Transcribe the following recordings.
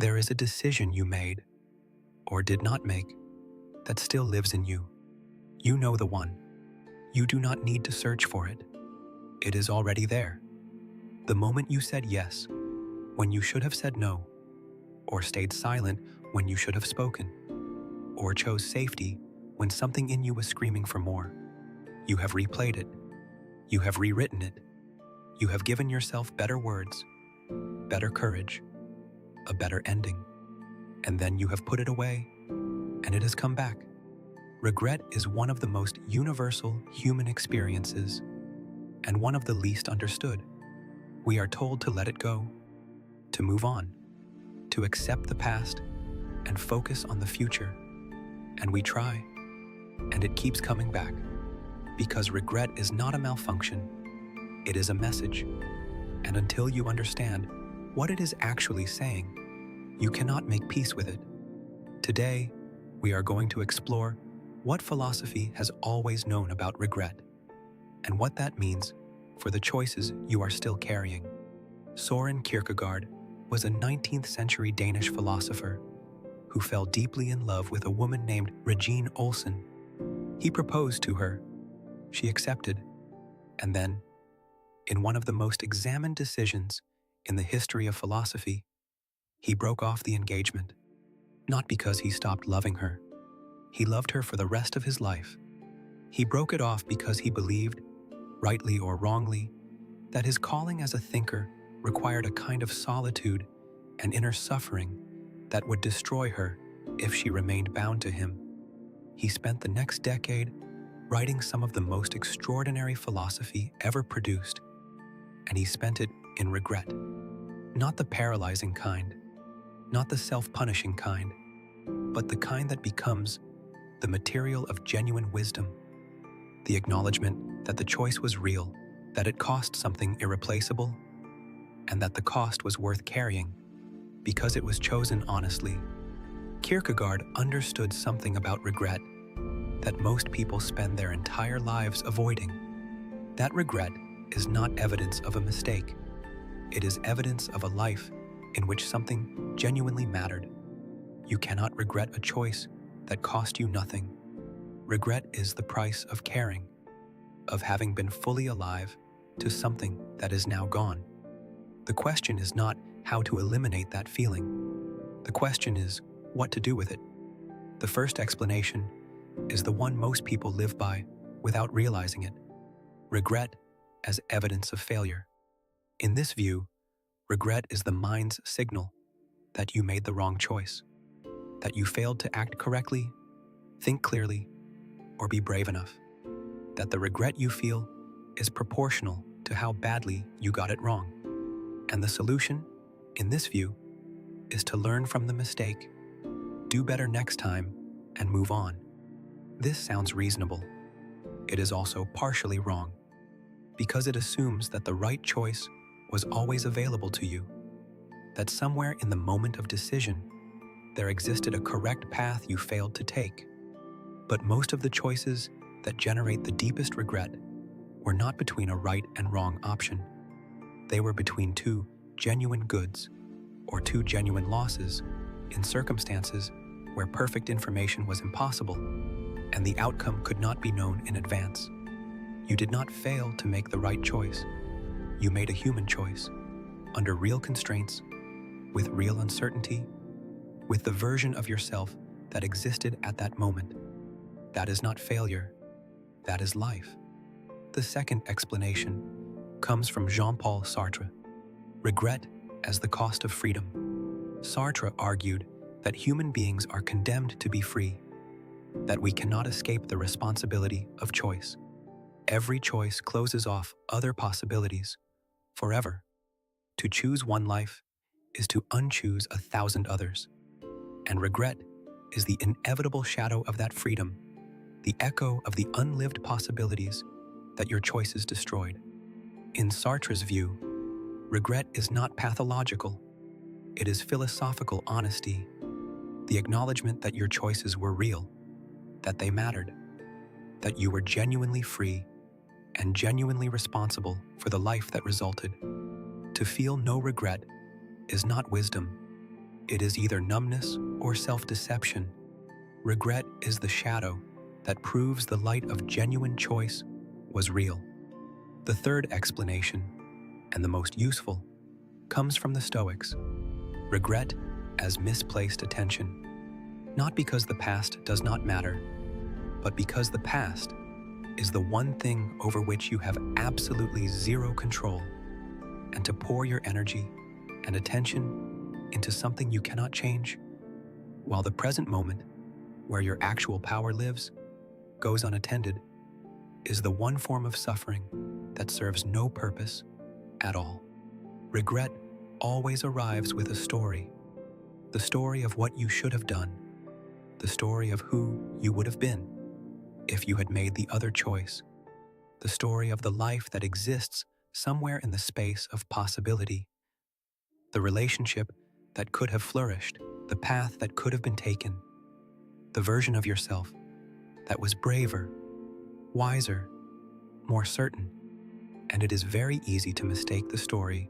There is a decision you made, or did not make, that still lives in you. You know the one. You do not need to search for it. It is already there. The moment you said yes, when you should have said no, or stayed silent when you should have spoken, or chose safety when something in you was screaming for more, you have replayed it. You have rewritten it. You have given yourself better words, better courage, a better ending, and then you have put it away, and it has come back. Regret is one of the most universal human experiences, and one of the least understood. We are told to let it go, to move on, to accept the past, and focus on the future. And we try, and it keeps coming back, because regret is not a malfunction, it is a message. And until you understand what it is actually saying, you cannot make peace with it. Today, we are going to explore what philosophy has always known about regret, and what that means for the choices you are still carrying. Søren Kierkegaard was a 19th century Danish philosopher who fell deeply in love with a woman named Regine Olsen. He proposed to her. She accepted, and then, in one of the most examined decisions in the history of philosophy, he broke off the engagement, not because he stopped loving her. He loved her for the rest of his life. He broke it off because he believed, rightly or wrongly, that his calling as a thinker required a kind of solitude and inner suffering that would destroy her if she remained bound to him. He spent the next decade writing some of the most extraordinary philosophy ever produced, and he spent it in regret. Not the paralyzing kind, not the self-punishing kind, but the kind that becomes the material of genuine wisdom, the acknowledgement that the choice was real, that it cost something irreplaceable, and that the cost was worth carrying because it was chosen honestly. Kierkegaard understood something about regret that most people spend their entire lives avoiding. That regret is not evidence of a mistake. It is evidence of a life in which something genuinely mattered. You cannot regret a choice that cost you nothing. Regret is the price of caring, of having been fully alive to something that is now gone. The question is not how to eliminate that feeling. The question is what to do with it. The first explanation is the one most people live by without realizing it. Regret as evidence of failure. In this view, regret is the mind's signal that you made the wrong choice, that you failed to act correctly, think clearly, or be brave enough, that the regret you feel is proportional to how badly you got it wrong. And the solution, in this view, is to learn from the mistake, do better next time, and move on. This sounds reasonable. It is also partially wrong, because it assumes that the right choice was always available to you, that somewhere in the moment of decision, there existed a correct path you failed to take. But most of the choices that generate the deepest regret were not between a right and wrong option. They were between two genuine goods, or two genuine losses, in circumstances where perfect information was impossible, and the outcome could not be known in advance. You did not fail to make the right choice. You made a human choice, under real constraints, with real uncertainty, with the version of yourself that existed at that moment. That is not failure, that is life. The second explanation comes from Jean-Paul Sartre. Regret as the cost of freedom. Sartre argued that human beings are condemned to be free, that we cannot escape the responsibility of choice. Every choice closes off other possibilities forever. To choose one life is to unchoose 1,000 others. And regret is the inevitable shadow of that freedom, the echo of the unlived possibilities that your choices destroyed. In Sartre's view, regret is not pathological. It is philosophical honesty, the acknowledgement that your choices were real, that they mattered, that you were genuinely free and genuinely responsible for the life that resulted. To feel no regret is not wisdom, It is either numbness or self-deception. Regret is the shadow that proves the light of genuine choice was real. The third explanation, and the most useful, comes from the Stoics. Regret as misplaced attention. Not because the past does not matter, but because the past is the one thing over which you have absolutely zero control, and to pour your energy and attention into something you cannot change, while the present moment, where your actual power lives, goes unattended, is the one form of suffering that serves no purpose at all. Regret always arrives with a story, the story of what you should have done, the story of who you would have been if you had made the other choice, the story of the life that exists somewhere in the space of possibility, the relationship that could have flourished, the path that could have been taken, the version of yourself that was braver, wiser, more certain. And it is very easy to mistake the story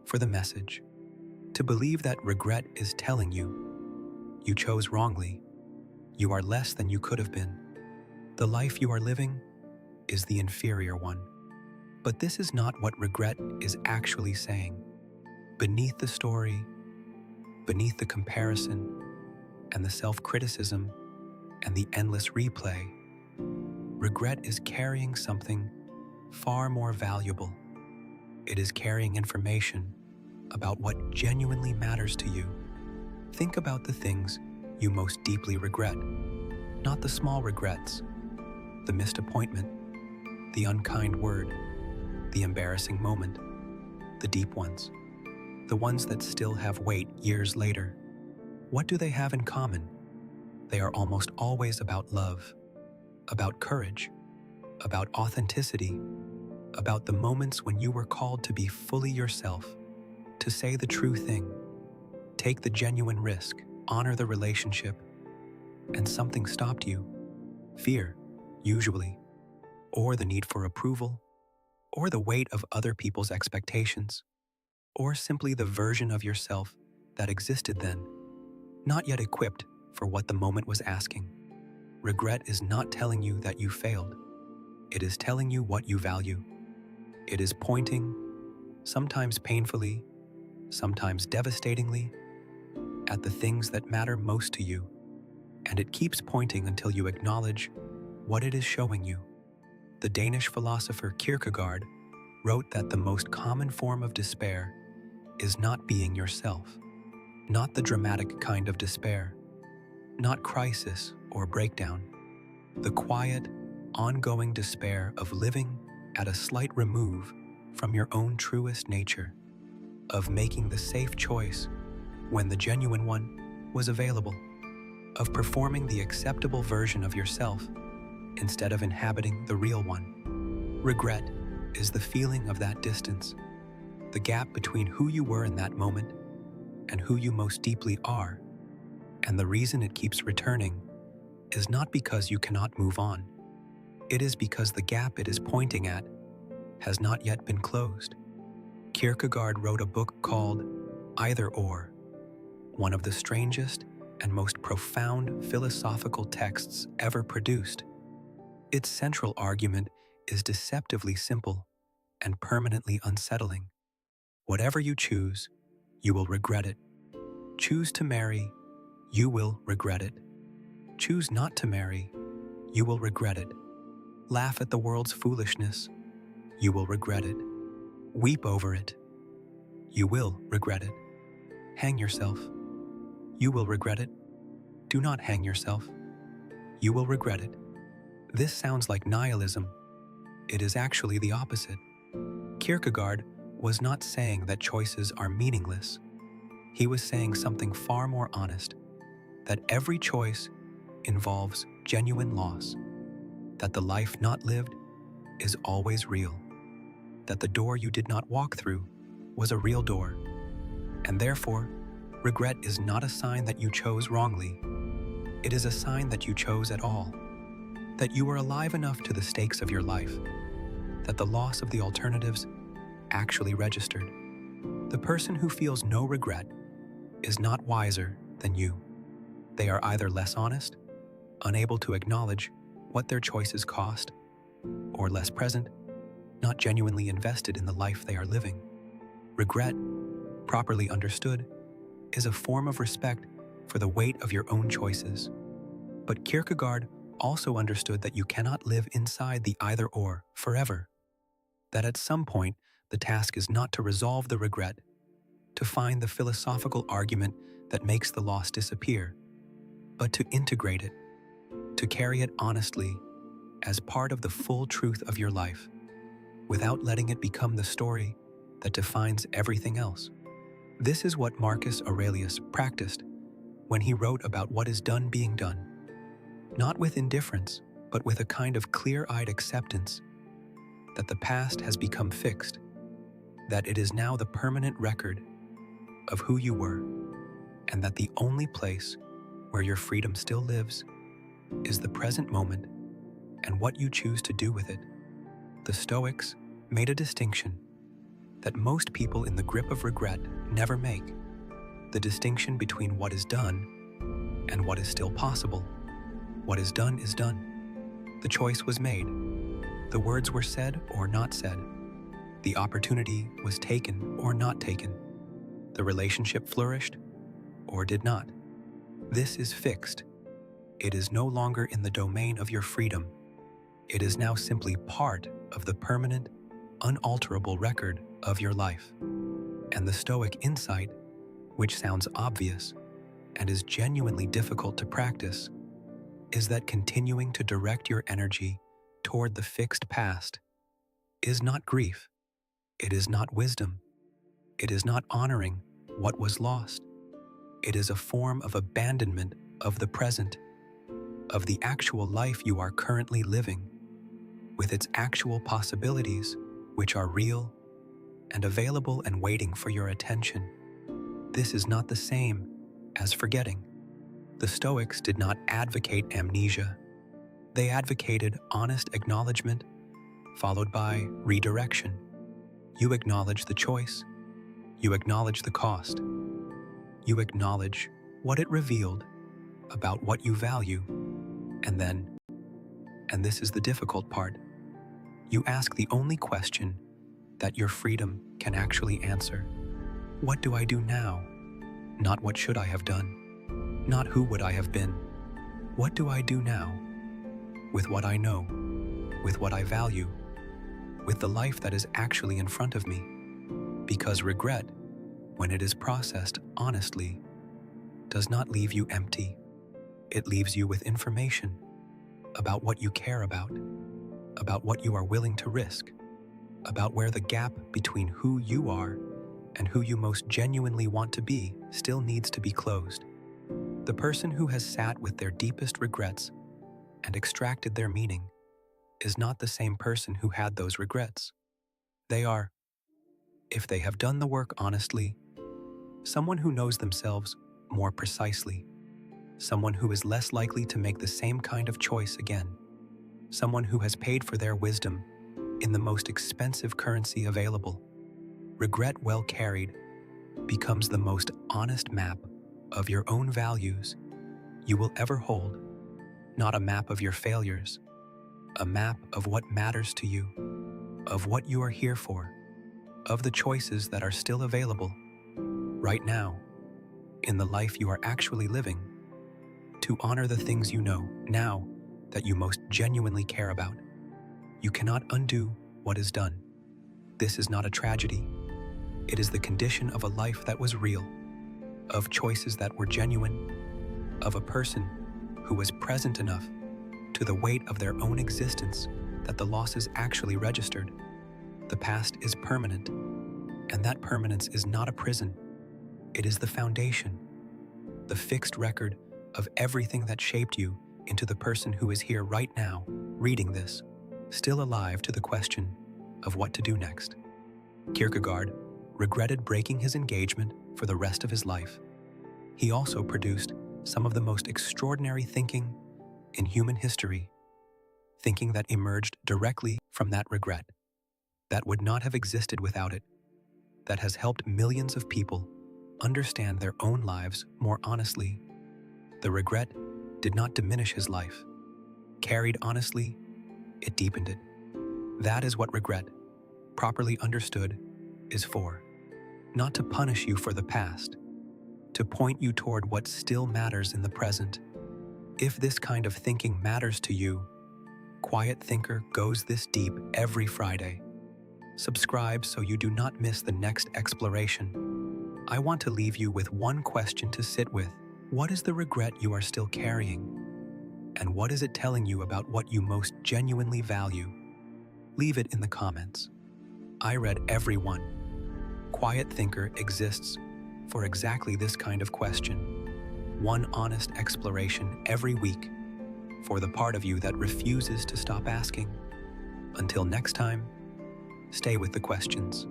for the message, to believe that regret is telling you, you chose wrongly, you are less than you could have been, the life you are living is the inferior one. But this is not what regret is actually saying. Beneath the story, beneath the comparison, and the self-criticism, and the endless replay, regret is carrying something far more valuable. It is carrying information about what genuinely matters to you. Think about the things you most deeply regret, not the small regrets, the missed appointment, the unkind word, the embarrassing moment, the deep ones, the ones that still have weight years later. What do they have in common? They are almost always about love, about courage, about authenticity, about the moments when you were called to be fully yourself, to say the true thing, take the genuine risk, honor the relationship, and something stopped you. Fear, usually, or the need for approval, or the weight of other people's expectations, or simply the version of yourself that existed then, not yet equipped for what the moment was asking. Regret is not telling you that you failed. It is telling you what you value. It is pointing, sometimes painfully, sometimes devastatingly, at the things that matter most to you. And it keeps pointing until you acknowledge what it is showing you. The Danish philosopher Kierkegaard wrote that the most common form of despair is not being yourself, not the dramatic kind of despair, not crisis or breakdown, the quiet, ongoing despair of living at a slight remove from your own truest nature, of making the safe choice when the genuine one was available, of performing the acceptable version of yourself instead of inhabiting the real one. Regret is the feeling of that distance, the gap between who you were in that moment and who you most deeply are. And the reason it keeps returning is not because you cannot move on. It is because the gap it is pointing at has not yet been closed. Kierkegaard wrote a book called Either Or, one of the strangest and most profound philosophical texts ever produced. Its central argument is deceptively simple and permanently unsettling. Whatever you choose, you will regret it. Choose to marry, you will regret it. Choose not to marry, you will regret it. Laugh at the world's foolishness, you will regret it. Weep over it, you will regret it. Hang yourself, you will regret it. Do not hang yourself, you will regret it. This sounds like nihilism. It is actually the opposite. Kierkegaard was not saying that choices are meaningless. He was saying something far more honest, that every choice involves genuine loss, that the life not lived is always real, that the door you did not walk through was a real door, and therefore, regret is not a sign that you chose wrongly. It is a sign that you chose at all, that you were alive enough to the stakes of your life, that the loss of the alternatives actually registered. The person who feels no regret is not wiser than you. They are either less honest, unable to acknowledge what their choices cost, or less present, not genuinely invested in the life they are living. Regret, properly understood, is a form of respect for the weight of your own choices. But Kierkegaard also understood that you cannot live inside the either-or forever, that at some point the task is not to resolve the regret, to find the philosophical argument that makes the loss disappear, but to integrate it, to carry it honestly as part of the full truth of your life, without letting it become the story that defines everything else. This is what Marcus Aurelius practiced when he wrote about what is done being done, not with indifference, but with a kind of clear-eyed acceptance that the past has become fixed, that it is now the permanent record of who you were, and that the only place where your freedom still lives is the present moment and what you choose to do with it. The Stoics made a distinction that most people in the grip of regret never make, the distinction between what is done and what is still possible. What is done is done. The choice was made. The words were said or not said. The opportunity was taken or not taken. The relationship flourished or did not. This is fixed. It is no longer in the domain of your freedom. It is now simply part of the permanent, unalterable record of your life. And the Stoic insight, which sounds obvious and is genuinely difficult to practice, is that continuing to direct your energy toward the fixed past is not grief. It is not wisdom. It is not honoring what was lost. It is a form of abandonment of the present, of the actual life you are currently living, with its actual possibilities, which are real and available and waiting for your attention. This is not the same as forgetting. The Stoics did not advocate amnesia. They advocated honest acknowledgement, followed by redirection. You acknowledge the choice. You acknowledge the cost. You acknowledge what it revealed about what you value. And then, and this is the difficult part, you ask the only question that your freedom can actually answer. What do I do now? Not what should I have done? Not who would I have been? What do I do now? With what I know, with what I value, with the life that is actually in front of me. Because regret, when it is processed honestly, does not leave you empty. It leaves you with information about what you care about what you are willing to risk, about where the gap between who you are and who you most genuinely want to be still needs to be closed. The person who has sat with their deepest regrets and extracted their meaning is not the same person who had those regrets. They are, if they have done the work honestly, someone who knows themselves more precisely, someone who is less likely to make the same kind of choice again, someone who has paid for their wisdom in the most expensive currency available. Regret well carried becomes the most honest map of your own values you will ever hold, not a map of your failures, a map of what matters to you, of what you are here for, of the choices that are still available right now, in the life you are actually living, to honor the things you know now that you most genuinely care about. You cannot undo what is done. This is not a tragedy. It is the condition of a life that was real, of choices that were genuine, of a person who was present enough to the weight of their own existence that the losses actually registered. The past is permanent, and that permanence is not a prison. It is the foundation, the fixed record of everything that shaped you into the person who is here right now, reading this, still alive to the question of what to do next. Kierkegaard regretted breaking his engagement for the rest of his life. He also produced some of the most extraordinary thinking in human history, thinking that emerged directly from that regret, that would not have existed without it, that has helped millions of people understand their own lives more honestly. The regret did not diminish his life. Carried honestly, it deepened it. That is what regret, properly understood, is for. Not to punish you for the past, to point you toward what still matters in the present. If this kind of thinking matters to you, Quiet Thinker goes this deep every Friday. Subscribe so you do not miss the next exploration. I want to leave you with one question to sit with. What is the regret you are still carrying? And what is it telling you about what you most genuinely value? Leave it in the comments. I read every one. Quiet Thinker exists for exactly this kind of question. One honest exploration every week for the part of you that refuses to stop asking. Until next time, stay with the questions.